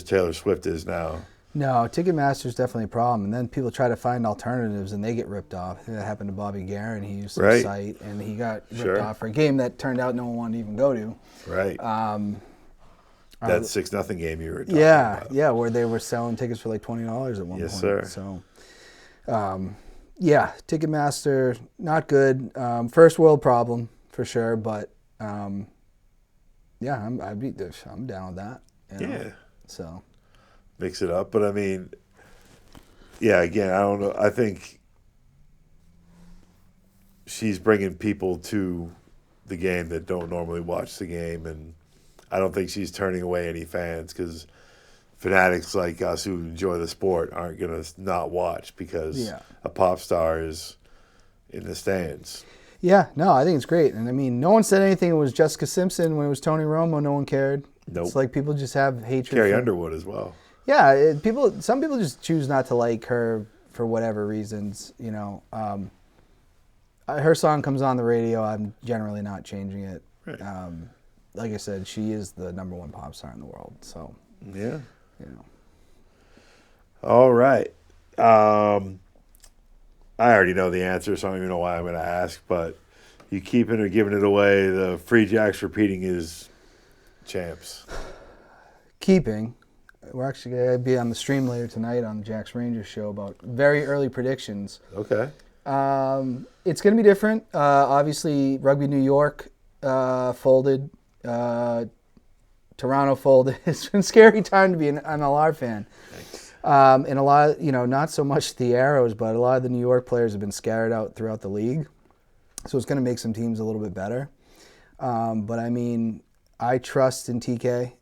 Taylor Swift is now. No, Ticketmaster's definitely a problem. And then people try to find alternatives, and they get ripped off. I think that happened to Bobby Guerin. He used the site, and he got ripped off for a game that turned out no one wanted to even go to. Right. That 6-0 game you were talking about. Yeah, where they were selling tickets for like $20 at one point. Yes, sir. So, yeah, Ticketmaster, not good. First world problem for sure, but yeah, I'm down with that. You know? Yeah. So mix it up, but I mean, yeah. Again, I don't know. I think she's bringing people to the game that don't normally watch the game, and I don't think she's turning away any fans, because fanatics like us who enjoy the sport aren't going to not watch because a pop star is in the stands. Yeah, no, I think it's great. And I mean, no one said anything. It was Jessica Simpson. When it was Tony Romo, no one cared. Nope. It's like people just have hatred. Carrie Underwood as well. Yeah, some people just choose not to like her for whatever reasons. You know, her song comes on the radio. I'm generally not changing it. Right. Like I said, she is the #1 pop star in the world. So yeah, you know. All right. I already know the answer, so I don't even know why I'm going to ask. But you keeping or giving it away? The Free Jacks repeating his champs. Keeping. We're actually going to be on the stream later tonight on the Jacks Rangers show about very early predictions. Okay. It's going to be different. Obviously, Rugby New York folded. Toronto folded. It's been a scary time to be an MLR fan. Thanks. And a lot of, not so much the Arrows, but a lot of the New York players have been scattered out throughout the league. So it's going to make some teams a little bit better. But I mean, I trust in TK,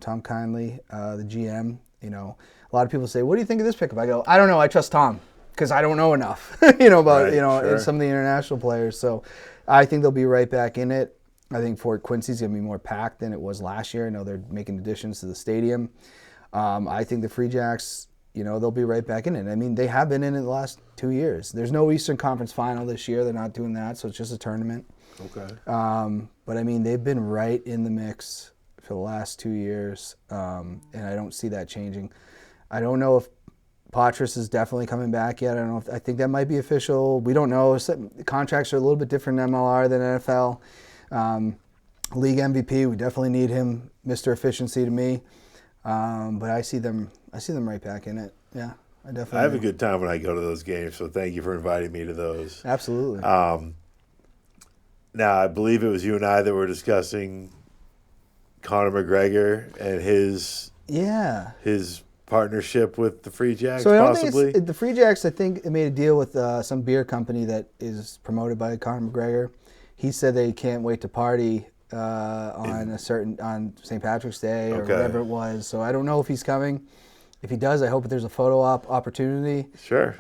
Tom Kindly, the GM. A lot of people say, what do you think of this pickup? I go, I don't know. I trust Tom because I don't know enough, about, sure. some of the international players. So I think they'll be right back in it. I think Fort Quincy's going to be more packed than it was last year. I know they're making additions to the stadium. I think the Free Jacks, they'll be right back in it. I mean, they have been in it the last 2 years. There's no Eastern Conference final this year. They're not doing that, so it's just a tournament. Okay. But, I mean, they've been right in the mix for the last 2 years, and I don't see that changing. I don't know if Patras is definitely coming back yet. I think that might be official. We don't know. Contracts are a little bit different in MLR than NFL. league MVP. We definitely need him, Mr. Efficiency to me. But I see them right back in it. Yeah, I definitely. I have a good time when I go to those games, so thank you for inviting me to those. Absolutely. Now, I believe it was you and I that were discussing Conor McGregor and his partnership with the Free Jacks, so I don't possibly. think the Free Jacks. I think it made a deal with some beer company that is promoted by Conor McGregor. He said they can't wait to party on St. Patrick's Day or whatever it was. So I don't know if he's coming. If he does, I hope there's a photo op opportunity. Sure.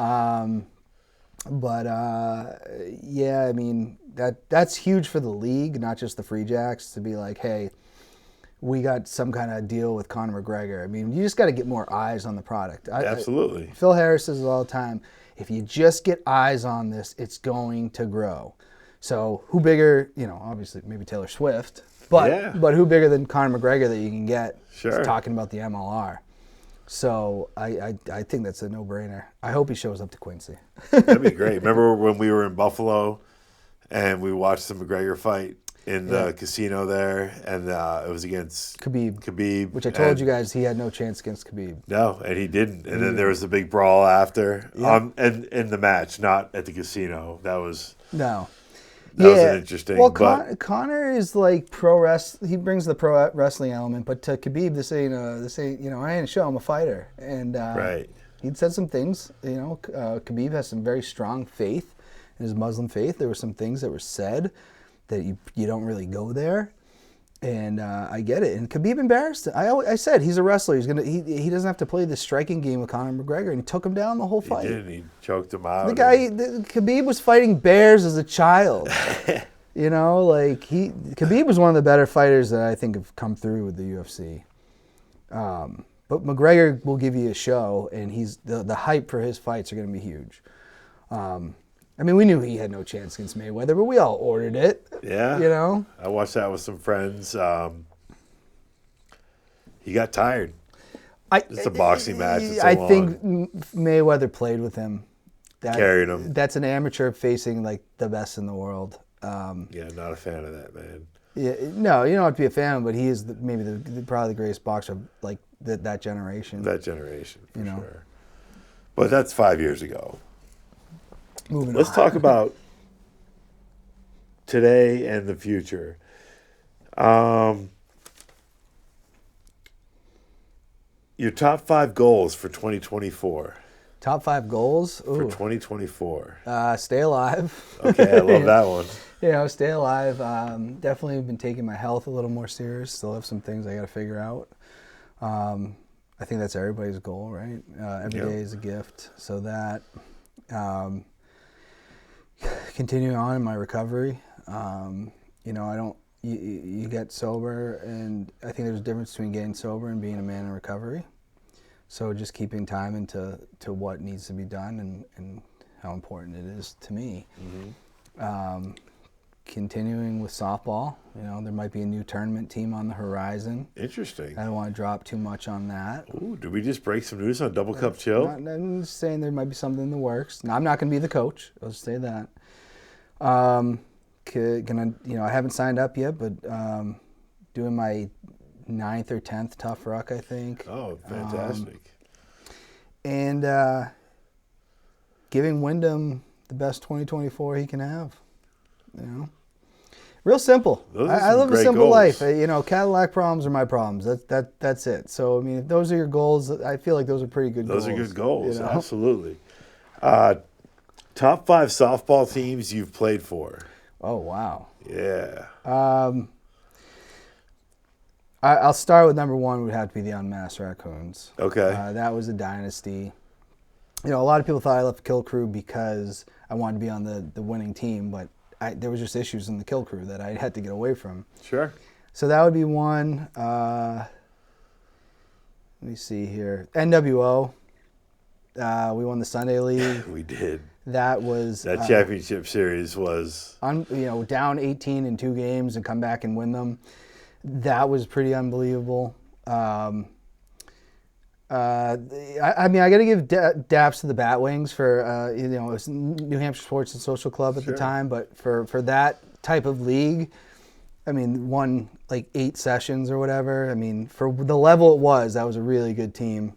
But yeah, I mean that's huge for the league, not just the Free Jacks, to be like, hey, we got some kind of deal with Conor McGregor. I mean, you just got to get more eyes on the product. Absolutely. Phil Harris says it all the time. If you just get eyes on this, it's going to grow. So who bigger? Obviously maybe Taylor Swift, but who bigger than Conor McGregor that you can get? Sure. Talking about the MLR. So I think that's a no-brainer. I hope he shows up to Quincy. That'd be great. Remember when we were in Buffalo and we watched the McGregor fight in the casino there, and it was against Khabib. Which I told you guys he had no chance against Khabib. No, and he didn't. And then there was the big brawl after, and in the match, not at the casino. That was no. That was an interesting. Well, Conor is like pro wrestling. He brings the pro wrestling element, but to Khabib, this ain't. I ain't a show. I'm a fighter, and right. He'd said some things. Khabib has some very strong faith in his Muslim faith. There were some things that were said that you don't really go there, and I get it. And Khabib embarrassed him. I said he's a wrestler. He doesn't have to play the striking game with Conor McGregor, and he took him down the whole fight. He did. He choked him out. Khabib was fighting bears as a child. Khabib was one of the better fighters that I think have come through with the UFC. But McGregor will give you a show, and he's the hype for his fights are going to be huge. I mean, we knew he had no chance against Mayweather, but we all ordered it. Yeah. I watched that with some friends. He got tired. It's a boxing match. I think Mayweather played with him. Carried him. That's an amateur facing like the best in the world. Yeah, not a fan of that, man. Yeah, no, you don't have to be a fan, but he is probably the greatest boxer of like that generation. That generation, for sure. But that's 5 years ago. Let's talk about today and the future. Your top 5 goals for 2024. Top 5 goals? Ooh. For 2024. Stay alive. Okay, I love that one. Stay alive. Definitely been taking my health a little more serious. Still have some things I got to figure out. I think that's everybody's goal, right? Every day is a gift. So that... continuing on in my recovery. You get sober, and I think there's a difference between getting sober and being a man in recovery. So just keeping time into what needs to be done and how important it is to me. Mm-hmm. Continuing with softball, there might be a new tournament team on the horizon. Interesting. I don't want to drop too much on that. Ooh, did we just break some news on Double Cup Chill? I'm just saying there might be something in the works. Now, I'm not going to be the coach. I'll just say that. I haven't signed up yet, but doing my 9th or 10th Tough Ruck, I think. Oh, fantastic. And giving Windham the best 2024 he can have. Real simple. I live a simple life. Cadillac problems are my problems. That's it. So, I mean, if those are your goals, I feel like those are pretty good goals. Those are good goals, absolutely. Top 5 softball teams you've played for. Oh, wow. Yeah. I'll start with number 1 would have to be the Unmasked Raccoons. Okay. That was a dynasty. A lot of people thought I left the Kill Crew because I wanted to be on the winning team, but there was just issues in the Kill Crew that I had to get away from. Sure. So that would be 1. Let me see here. NWO. We won the Sunday League. We did. That championship series was down 18 in 2 games and come back and win them. That was pretty unbelievable. I got to give daps to the Batwings for it was New Hampshire Sports and Social Club at the time, but for that type of league, I mean, won like 8 sessions or whatever. I mean, for the level it was, that was a really good team.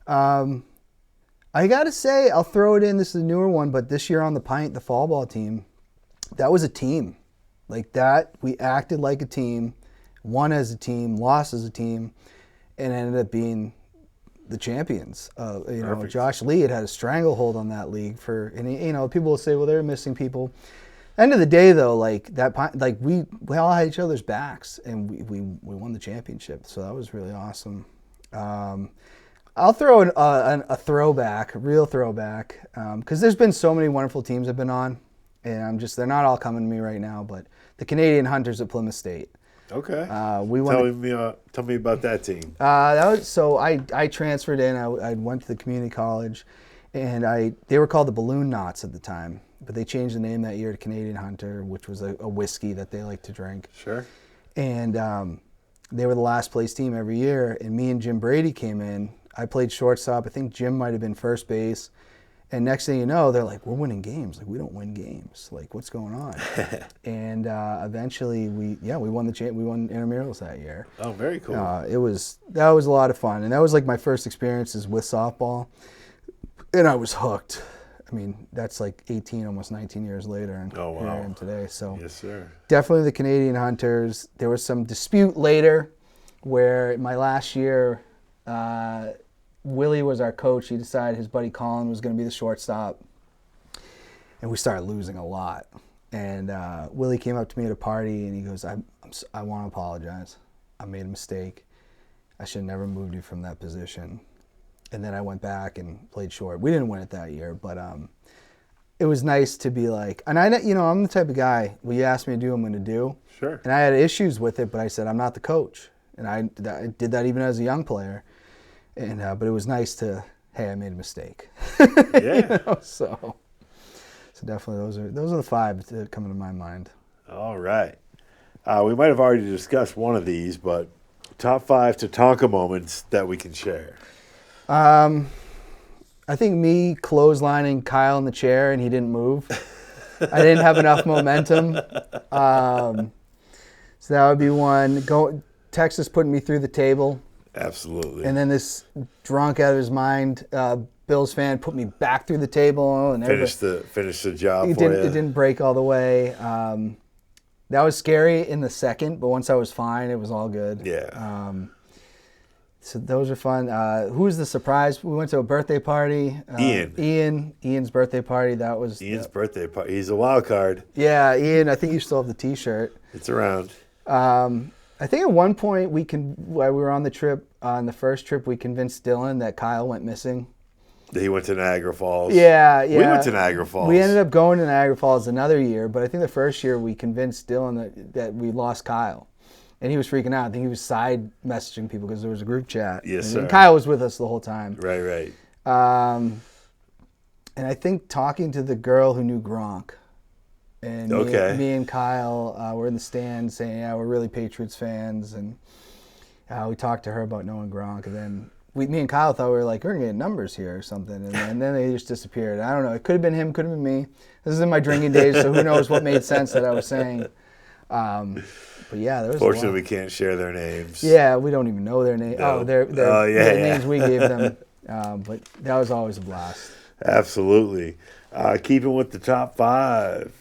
I got to say, I'll throw it in. This is a newer one, but this year on the Pint, the fall ball team, that was a team. Like that, we acted like a team, won as a team, lost as a team, and ended up being the champions. Perfect. Josh Lee had a stranglehold on that league and people will say, well, they're missing people. End of the day, though, we all had each other's backs, and we won the championship. So that was really awesome. I'll throw a throwback, a real throwback, because there's been so many wonderful teams I've been on, and they're not all coming to me right now. But the Canadian Hunters at Plymouth State. Okay. We won. Tell me about that team. I transferred in. I went to the community college, and they were called the Balloon Knots at the time, but they changed the name that year to Canadian Hunter, which was a whiskey that they like to drink. Sure. And they were the last place team every year, and me and Jim Brady came in. I played shortstop. I think Jim might have been first base. And next thing you know, they're like, we're winning games. Like, we don't win games. Like, what's going on? And eventually, we won we won intramurals that year. Oh, very cool. That was a lot of fun. And that was like my first experiences with softball. And I was hooked. I mean, that's like 18, almost 19 years later. And oh, wow. Here I am today. So yes, sir. Definitely the Canadian Hunters. There was some dispute later where my last year, Willie was our coach. He decided his buddy Colin was going to be the shortstop. And we started losing a lot. And Willie came up to me at a party and he goes, I want to apologize. I made a mistake. I should have never moved you from that position. And then I went back and played short. We didn't win it that year, but it was nice to be like, and I'm the type of guy, when you ask me to do, I'm going to do. Sure. And I had issues with it, but I said, I'm not the coach. And I did that even as a young player. And but it was nice to, hey, I made a mistake. Yeah. So definitely those are the 5 that come into my mind. All right. We might have already discussed one of these, but top 5 Tatanka moments that we can share. I think me clotheslining Kyle in the chair and he didn't move. I didn't have enough momentum. So that would be one. Texas putting me through the table. Absolutely. And then this drunk out of his mind Bills fan put me back through the table and finish the job. It didn't break all the way. That was scary in the second, but once I was fine, it was all good. Yeah. So those are fun. Who's the surprise? We went to a birthday party. Ian's birthday party. That was Ian's birthday party. He's a wild card. Yeah, Ian. I think you still have the T-shirt. It's around. I think at one point while we were on the trip, on the first trip, we convinced Dylan that Kyle went missing. He went to Niagara Falls. Yeah. We went to Niagara Falls. We ended up going to Niagara Falls another year, but I think the first year we convinced Dylan that we lost Kyle. And he was freaking out. I think he was side messaging people because there was a group chat. Yes, and sir. Kyle was with us the whole time. Right. And I think talking to the girl who knew Gronk. And me and Kyle were in the stands saying, yeah, we're really Patriots fans. And we talked to her about knowing Gronk. And then me and Kyle thought we were like, we're going to get numbers here or something. And then they just disappeared. I don't know. It could have been him, could have been me. This is in my drinking days, so who knows what made sense that I was saying. But yeah, there was Fortunately, we can't share their names. Yeah, we don't even know their names. No. Their names we gave them. But that was always a blast. Absolutely. Keeping with the top 5.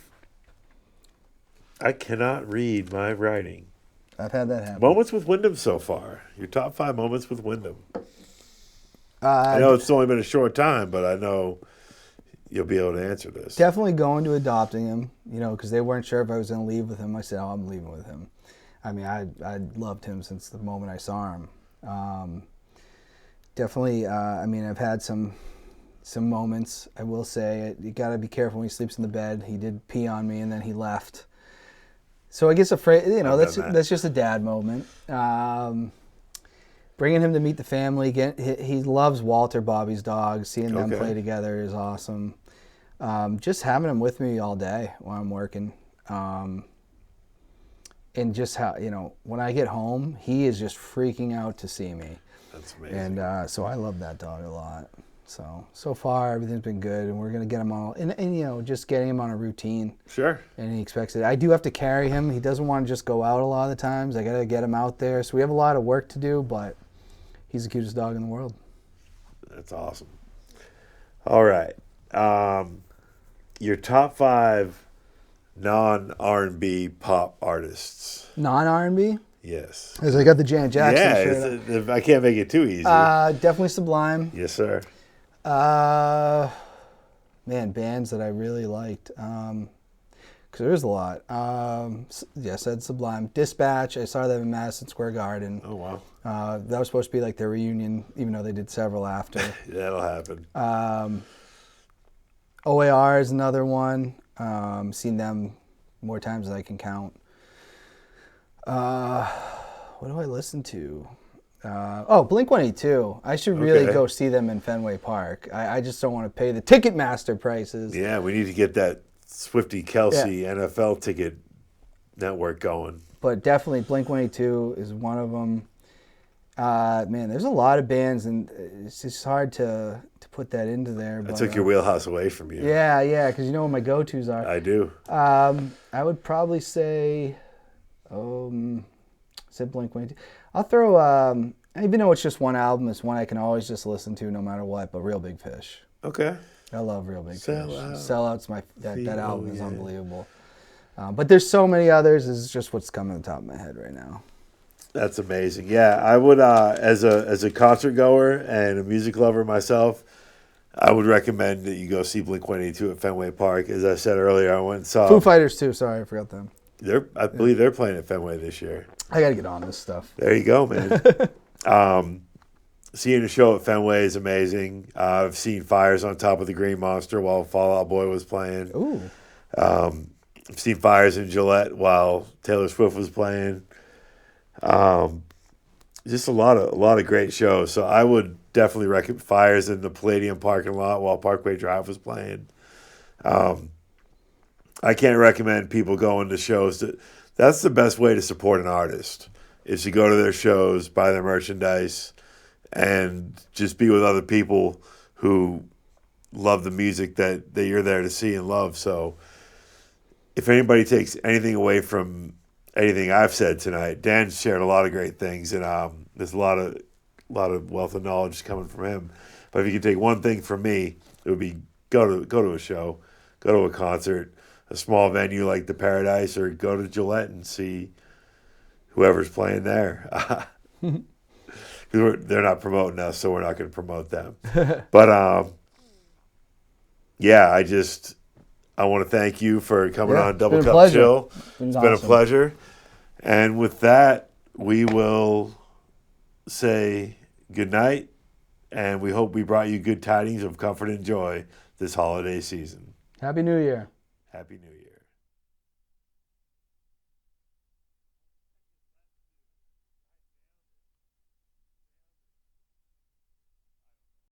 I cannot read my writing. I've had that happen. Moments with Windham so far. Your top 5 moments with Windham. I know it's only been a short time, but I know you'll be able to answer this. Definitely going to adopting him, because they weren't sure if I was going to leave with him. I said, I'm leaving with him. I mean, I loved him since the moment I saw him. Definitely, I've had some moments, I will say. You got to be careful when he sleeps in the bed. He did pee on me, and then he left. So I guess that's just a dad moment. Bringing him to meet the family. He loves Walter, Bobby's dog. Seeing them play together is awesome. Just having him with me all day while I'm working. And just how, when I get home, he is just freaking out to see me. That's amazing. And so I love that dog a lot. So far everything's been good, and we're gonna get him on, and just getting him on a routine. Sure. And he expects it. I do have to carry him. He doesn't want to just go out a lot of the times. I got to get him out there. So we have a lot of work to do, but he's the cutest dog in the world. That's awesome. All right. Your top 5 non-R&B pop artists. Non-R&B? Yes. Because I got the Janet Jackson shirt. Yeah, I can't make it too easy. Definitely Sublime. Yes, sir. Man, bands that I really liked. Because there's a lot. Yeah, I said Sublime. Dispatch, I saw them in Madison Square Garden. Oh, wow. That was supposed to be like their reunion, even though they did several after. That'll happen. OAR is another one. Seen them more times than I can count. What do I listen to? Blink-182. I should really go see them in Fenway Park. I just don't want to pay the Ticketmaster prices. Yeah, we need to get that Swifty Kelsey NFL ticket network going. But definitely Blink-182 is one of them. Man, there's a lot of bands, and it's just hard to put that into there. I took your wheelhouse away from you. Yeah, because you know what my go-tos are. I do. I would probably say, said Blink-182. I'll throw, even though it's just one album, it's one I can always just listen to no matter what, but Real Big Fish. Okay. I love Real Big Fish. Sellout's That album is unbelievable. But there's so many others. This is just what's coming to the top of my head right now. That's amazing. Yeah, I would, as a concert goer and a music lover myself, I would recommend that you go see Blink-182 at Fenway Park. As I said earlier, I went and saw Foo Fighters too. Sorry, I forgot them. I believe they're playing at Fenway this year. I got to get on this stuff. There you go, man. Seeing a show at Fenway is amazing. I've seen Fires on Top of the Green Monster while Fall Out Boy was playing. Ooh. I've seen Fires in Gillette while Taylor Swift was playing. Just a lot of great shows. So I would definitely recommend Fires in the Palladium parking lot while Parkway Drive was playing. I can't recommend people going to shows. That's the best way to support an artist, is to go to their shows, buy their merchandise, and just be with other people who love the music that you're there to see and love. So if anybody takes anything away from anything I've said tonight, Dan shared a lot of great things, and there's a lot of wealth of knowledge coming from him. But if you could take one thing from me, it would be go to a show, go to a concert, a small venue like the Paradise, or go to Gillette and see whoever's playing there. Because they're not promoting us, so we're not going to promote them. But yeah, I want to thank you for coming on Double Cup Chill. It's been a pleasure. And with that, we will say good night, and we hope we brought you good tidings of comfort and joy this holiday season. Happy New Year. Happy New Year.